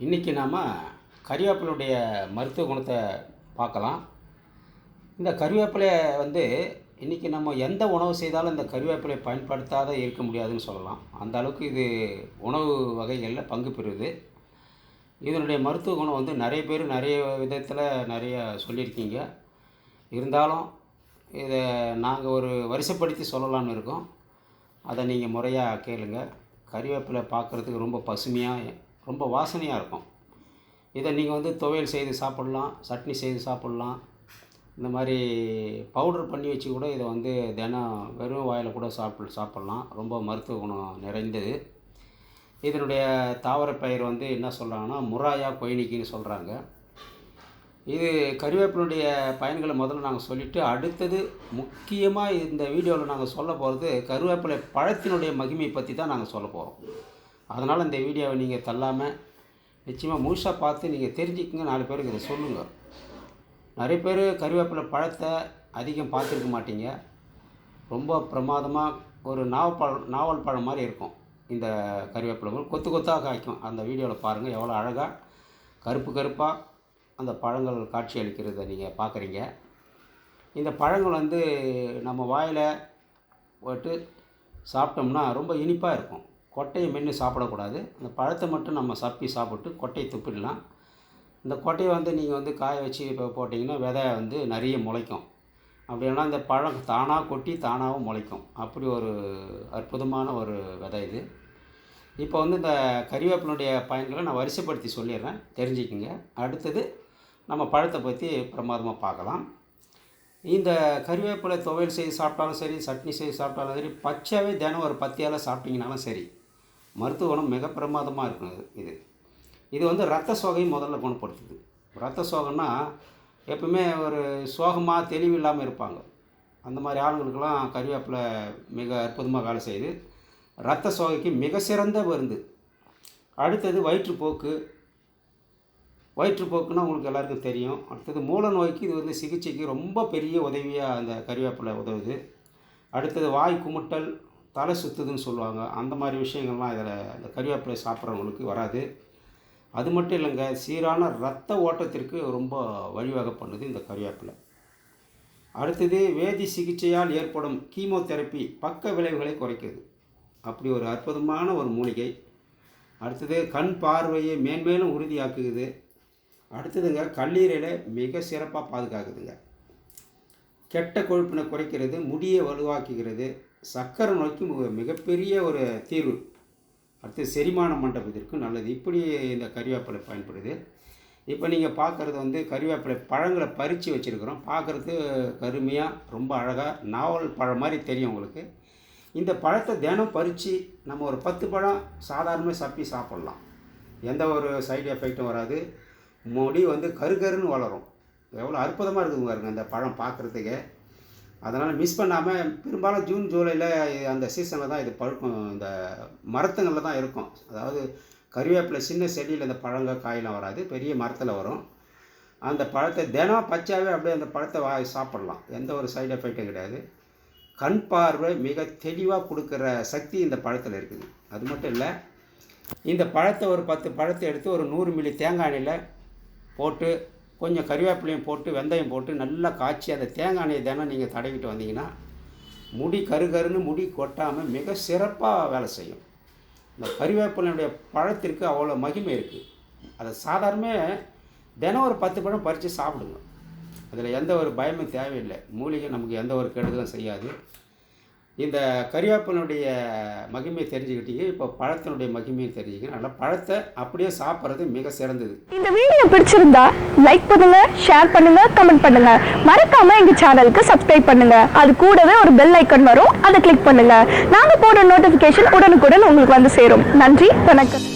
இன்றைக்கி நாம் கறிவேப்பிலையுடைய மருத்துவ குணத்தை பார்க்கலாம். இந்த கறிவேப்பிலையை இன்றைக்கி நம்ம எந்த உணவு செய்தாலும் இந்த கறிவேப்பிலையை பயன்படுத்தாத இருக்க முடியாதுன்னு சொல்லலாம். அந்த அளவுக்கு இது உணவு வகைகளில் பங்கு பெறுது. இதனுடைய மருத்துவ குணம் நிறைய பேர் நிறைய விதத்தில் நிறைய சொல்லியிருக்கீங்க. இருந்தாலும் இதை நாங்கள் ஒரு வரிசைப்படுத்தி சொல்லலான்னு இருக்கோம். அதை நீங்கள் முறையாக கேளுங்க. கறிவேப்பிலை பார்க்குறதுக்கு ரொம்ப பசுமையாக ரொம்ப வாசனையாக இருக்கும். இதை நீங்கள் துவையல் செய்து சாப்பிட்லாம், சட்னி செய்து சாப்பிட்லாம். இந்த மாதிரி பவுடர் பண்ணி வச்சு கூட இதை தினம் வெறும் வாயில் கூட சாப்பிட்லாம். ரொம்ப மருத்துவ குணம் நிறைந்தது. இதனுடைய தாவர பெயர் என்ன சொல்கிறாங்கன்னா முராயா கொய்னிக்கின்னு சொல்கிறாங்க. இது கறிவேப்பிலுடைய பயன்களை முதல்ல நாங்கள் சொல்லிவிட்டு, அடுத்தது முக்கியமாக இந்த வீடியோவில் நாங்கள் சொல்ல போகிறது கறிவேப்பிலை பழத்தினுடைய மகிமை பற்றி தான் நாங்கள் சொல்ல போகிறோம். அதனால் இந்த வீடியோவை நீங்கள் தள்ளாமல் நிச்சயமாக முழுசாக பார்த்து நீங்கள் தெரிஞ்சுக்கங்க. 4 பேருக்கு இதை சொல்லுங்கள். நிறைய பேர் கறிவேப்பிலை பழத்தை அதிகம் பார்த்துருக்க மாட்டீங்க. ரொம்ப பிரமாதமாக ஒரு நாவல் பழம் மாதிரி இருக்கும். இந்த கறிவேப்பிலைகள் கொத்து கொத்தாக காய்க்கும். அந்த வீடியோவில் பாருங்கள், எவ்வளோ அழகாக கருப்பு கருப்பாக அந்த பழங்கள் காட்சி அளிக்கிறத நீங்கள் பார்க்குறீங்க. இந்த பழங்கள் நம்ம வாயில் போட்டு சாப்பிட்டோம்னா ரொம்ப இனிப்பாக இருக்கும். கொட்டையை மென்று சாப்பிடக்கூடாது. அந்த பழத்தை மட்டும் நம்ம சப்பி சாப்பிட்டு கொட்டையை துப்பிடலாம். இந்த கொட்டையை நீங்கள் காய வச்சு இப்போ போட்டிங்கன்னா விதை நிறைய முளைக்கும். அப்படின்னா இந்த பழம் தானாக கொட்டி தானாகவும் முளைக்கும். அப்படி ஒரு அற்புதமான ஒரு விதை இது. இப்போ இந்த கறிவேப்பிலுடைய பயன்களை நான் வரிசைப்படுத்தி சொல்லிடுறேன், தெரிஞ்சுக்குங்க. அடுத்தது நம்ம பழத்தை பற்றி பிரமாதமாக பார்க்கலாம். இந்த கறிவேப்பிலை துவையல் செய்து சாப்பிட்டாலும் சரி, சட்னி செய்து சாப்பிட்டாலும் சரி, பச்சையாகவே தினம் ஒரு 10 இலை சாப்பிட்டிங்கனாலும் சரி, மருத்துவ குணம் மிக பிரமாதமாக இருக்கும். இது ரத்த சோகையும் முதல்ல குணப்படுத்துது. ரத்த சோகைன்னா எப்பவுமே ஒரு சோகமாக தெளிவு இல்லாமல் இருப்பாங்க. அந்த மாதிரி ஆளுங்களுக்கெல்லாம் கறிவேப்பிலை மிக அற்புதமாக வேலை செய்யுது. இரத்த சோகைக்கு மிக சிறந்த மருந்து. அடுத்தது வயிற்றுப்போக்குன்னா உங்களுக்கு எல்லாருக்கும் தெரியும். அடுத்தது மூல நோய்க்கு இது சிகிச்சைக்கு ரொம்ப பெரிய உதவியாக அந்த கறிவேப்பிலை உதவுது. அடுத்தது வாய் குமுட்டல், தலை சுற்றுதுன்னு சொல்லுவாங்க. அந்த மாதிரி விஷயங்கள்லாம் இதில் இந்த கறிவேப்பிலை சாப்பிட்றவங்களுக்கு வராது. அது மட்டும் இல்லைங்க, சீரான இரத்த ஓட்டத்திற்கு ரொம்ப வழிவகை பண்ணுது இந்த கறிவேப்பிலை. அடுத்தது வேதி சிகிச்சையால் ஏற்படும் கீமோதெரப்பி பக்க விளைவுகளை குறைக்குது. அப்படி ஒரு அற்புதமான ஒரு மூலிகை. அடுத்தது கண் பார்வையை மேன்மேலும் உறுதியாக்குது. அடுத்ததுங்க கல்லீரலை மிக சிறப்பாக பாதுகாக்குதுங்க. கெட்ட கொழுப்பினை குறைக்கிறது, முடியை வலுவாக்குகிறது, சர்க்கரை நோய்க்கு மிகப்பெரிய ஒரு தீர்வு. அடுத்து செரிமான மண்டபத்திற்கு நல்லது. இப்படி இந்த கறிவேப்பிலை பயன்படுது. இப்போ நீங்கள் பார்க்குறது கறிவேப்பிலை பழங்களை பறித்து வச்சுருக்குறோம். பார்க்குறது கருமையாக ரொம்ப அழகாக நாவல் பழம் மாதிரி தெரியும் உங்களுக்கு. இந்த பழத்தை தினம் பறித்து நம்ம ஒரு 10 பழம் சாதாரணமாக சப்பி சாப்பிட்லாம். எந்த ஒரு சைடு எஃபெக்டும் வராது. முடி கருகருன்னு வளரும். எவ்வளோ அற்புதமாக இருக்குதுங்க பாருங்க அந்த பழம் பார்க்குறதுக்கு. அதனால் மிஸ் பண்ணாமல், பெரும்பாலும் ஜூன் ஜூலையில் அந்த சீசனில் தான் இது பழுக்கும். இந்த மரத்துங்களில் தான் இருக்கும். அதாவது கறிவேப்பிலை சின்ன செடியில் இந்த பழங்கள் காயெலாம் வராது, பெரிய மரத்தில் வரும். அந்த பழத்தை தினம் பச்சையாகவே அப்படியே அந்த பழத்தை சாப்பிட்லாம். எந்த ஒரு சைடு எஃபெக்டும் கிடையாது. கண் பார்வை மிக தெளிவாக கொடுக்குற சக்தி இந்த பழத்தில் இருக்குது. அது மட்டும் இல்லை, இந்த பழத்தை ஒரு 10 பழத்தை எடுத்து ஒரு 100 மில்லி தேங்காய் எண்ணெயில் போட்டு கொஞ்சம் கறிவேப்பிலையும் போட்டு வெந்தயம் போட்டு நல்லா காய்ச்சி அந்த தேங்காய் எண்ணெயை தினம் நீங்கள் தடவிட்டு வந்தீங்கன்னா முடி கருகருன்னு முடி கொட்டாமல் மிக சிறப்பாக வேலை செய்யும். இந்த கறிவேப்பிலையுடைய பழத்திற்கு அவ்வளோ மகிமை இருக்குது. அதை சாதாரணமாக தினம் ஒரு 10 பழம் பறித்து சாப்பிடுங்க. அதில் எந்த ஒரு பயமும் தேவையில்லை. மூலிகை நமக்கு எந்த ஒரு கெடுதலும் செய்யாது. இந்த கறிவேப்பிலையுடைய மகிமையை தெரிஞ்சுக்கிட்டீங்க. இப்போ பழத்தினுடைய மகிமையை தெரிஞ்சுக்கிங்க. அதனால் பழத்தை அப்படியே சாப்பிட்றது மிக சிறந்தது. இந்த வீடியோ பிடிச்சிருந்தா லைக் பண்ணுங்க, ஷேர் பண்ணுங்க, கமெண்ட் பண்ணுங்க. மறக்காம எங்க சேனலுக்கு சப்ஸ்கிரைப் பண்ணுங்க. அது கூடவே ஒரு பெல் ஐக்கன் வரும், அதை கிளிக் பண்ணுங்க. நாங்க போடுற நோட்டிபிகேஷன் உடனுக்குடன் உங்களுக்கு சேரும். நன்றி, வணக்கம்.